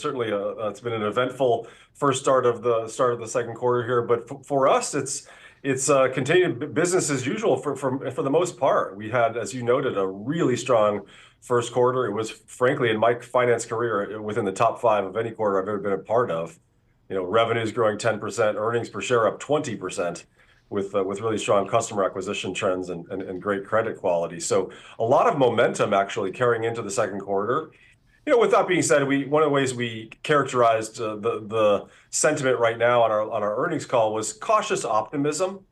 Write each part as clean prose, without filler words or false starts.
certainly it's been an eventful first start of the second quarter here. But for us, it's continued business as usual for the most part. We had, as you noted, a really strong first quarter. It was, frankly, in my finance career, within the top five of any quarter I've ever been a part of. Revenues growing 10%, earnings per share up 20%, with really strong customer acquisition trends and great credit quality. So a lot of momentum actually carrying into the second quarter. With that being said, one of the ways we characterized the sentiment right now on our earnings call was cautious optimism.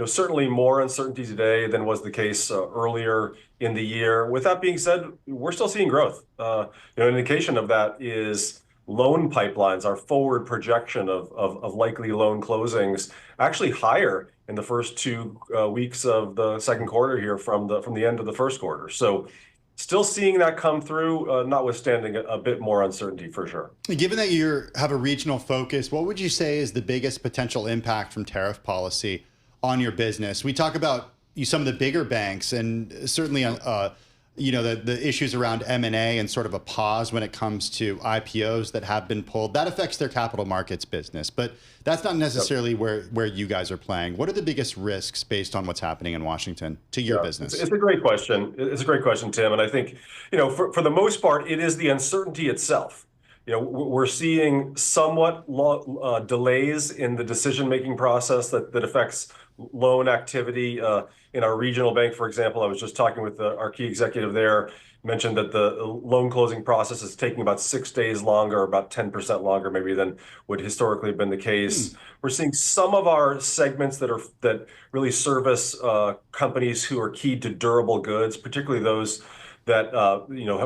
Certainly more uncertainty today than was the case earlier in the year. With that being said, we're still seeing growth. An indication of that is loan pipelines, our forward projection of likely loan closings, actually higher in the first 2 weeks of the second quarter here from the end of the first quarter. So still seeing that come through, notwithstanding a bit more uncertainty for sure. Given that you have a regional focus, what would you say is the biggest potential impact from tariff policy on your business? We talk about some of the bigger banks, and certainly the issues around M&A and sort of a pause when it comes to IPOs that have been pulled. That affects their capital markets business, but that's not necessarily where you guys are playing. What are the biggest risks based on what's happening in Washington to your business? It's a great question. It's a great question, Tim. And I think, for the most part, it is the uncertainty itself. We're seeing somewhat delays in the decision-making process that affects loan activity. In our regional bank, for example, I was just talking with our key executive there, mentioned that the loan closing process is taking about 6 days longer, about 10% longer maybe than would historically have been the case. We're seeing some of our segments that really service companies who are key to durable goods, particularly those that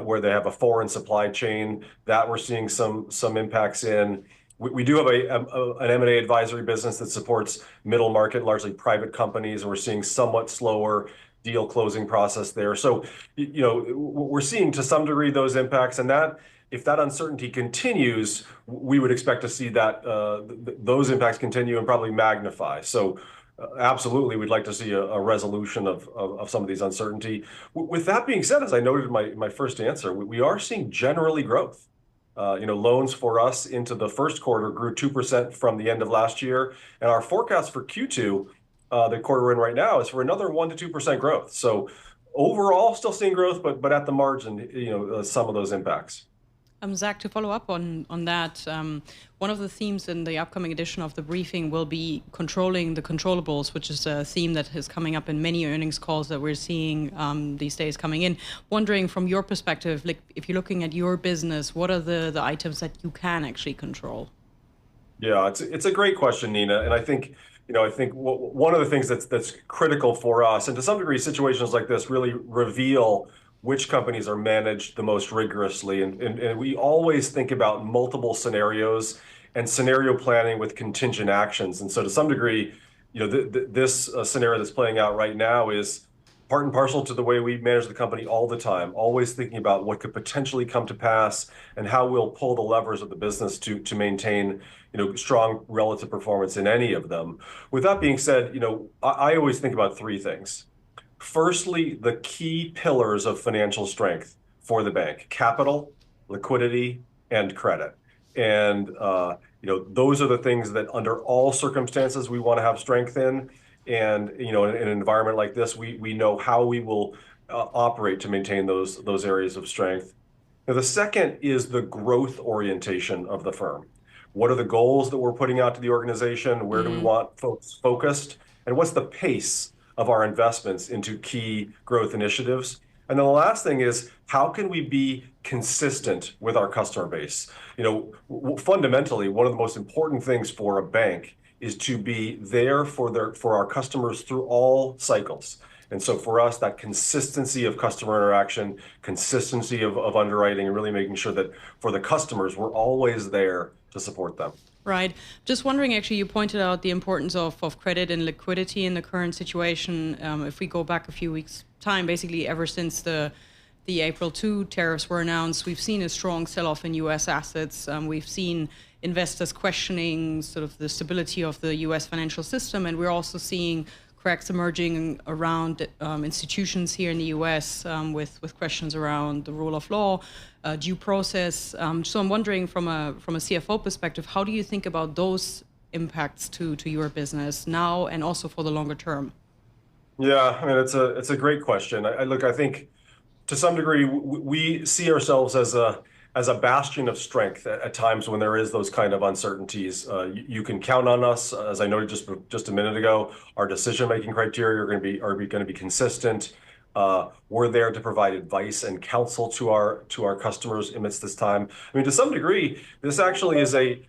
where they have a foreign supply chain, that we're seeing some impacts in. We do have an M&A advisory business that supports middle market, largely private companies. We're seeing somewhat slower deal closing process there. So, we're seeing to some degree those impacts, and that if that uncertainty continues, we would expect to see that those impacts continue and probably magnify. So, absolutely, we'd like to see a resolution of some of these uncertainty. With that being said, as I noted in my first answer, we are seeing generally growth. Loans for us into the first quarter grew 2% from the end of last year, and our forecast for Q2, the quarter we're in right now, is for another 1 to 2% growth. So overall, still seeing growth, but at the margin, some of those impacts. Zach, to follow up on that, one of the themes in the upcoming edition of the briefing will be controlling the controllables, which is a theme that is coming up in many earnings calls that we're seeing these days coming in. Wondering from your perspective, like if you're looking at your business, what are the items that you can actually control? Yeah, it's a great question, Nina, and I think one of the things that's critical for us, and to some degree, situations like this really reveal which companies are managed the most rigorously. And we always think about multiple scenarios and scenario planning with contingent actions. And so to some degree, this scenario that's playing out right now is part and parcel to the way we manage the company all the time, always thinking about what could potentially come to pass and how we'll pull the levers of the business to maintain strong relative performance in any of them. With that being said, I always think about three things. Firstly, the key pillars of financial strength for the bank: capital, liquidity, and credit. And those are the things that under all circumstances we want to have strength in. And in an environment like this, we know how we will operate to maintain those areas of strength. Now, the second is the growth orientation of the firm. What are the goals that we're putting out to the organization? Where do we want folks focused? And what's the pace of our investments into key growth initiatives? And then the last thing is, how can we be consistent with our customer base? Fundamentally, one of the most important things for a bank is to be there for our customers through all cycles. And so for us, that consistency of customer interaction, consistency of underwriting, and really making sure that for the customers, we're always there to support them. Right. Just wondering, actually, you pointed out the importance of credit and liquidity in the current situation. If we go back a few weeks' time, basically ever since the April 2 tariffs were announced, we've seen a strong sell-off in U.S. assets. We've seen investors questioning sort of the stability of the U.S. financial system, and we're also seeing cracks emerging around institutions here in the U.S. With questions around the rule of law, due process. So I'm wondering, from a CFO perspective, how do you think about those impacts to your business now and also for the longer term? Yeah, I mean, it's a great question. Look, I think to some degree we see ourselves as a bastion of strength at times when there is those kind of uncertainties. You can count on us, as I noted just a minute ago. Our decision-making criteria are going to be consistent. We're there to provide advice and counsel to our customers amidst this time. I mean, to some degree, this actually is a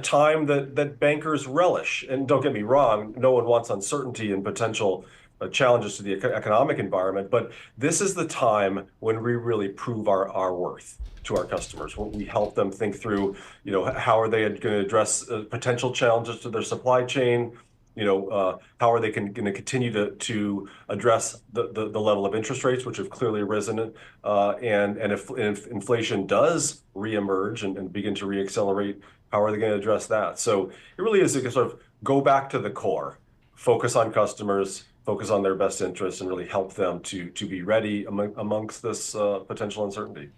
time that bankers relish. And don't get me wrong, no one wants uncertainty and potential challenges to the economic environment, but this is the time when we really prove our worth to our customers. When we help them think through, how are they going to address potential challenges to their supply chain? How are they going to continue to address the level of interest rates, which have clearly risen, and if inflation does reemerge and begin to reaccelerate, how are they going to address that? So it really is a sort of go back to the core, focus on customers, focus on their best interests, and really help them to be ready amongst this potential uncertainty.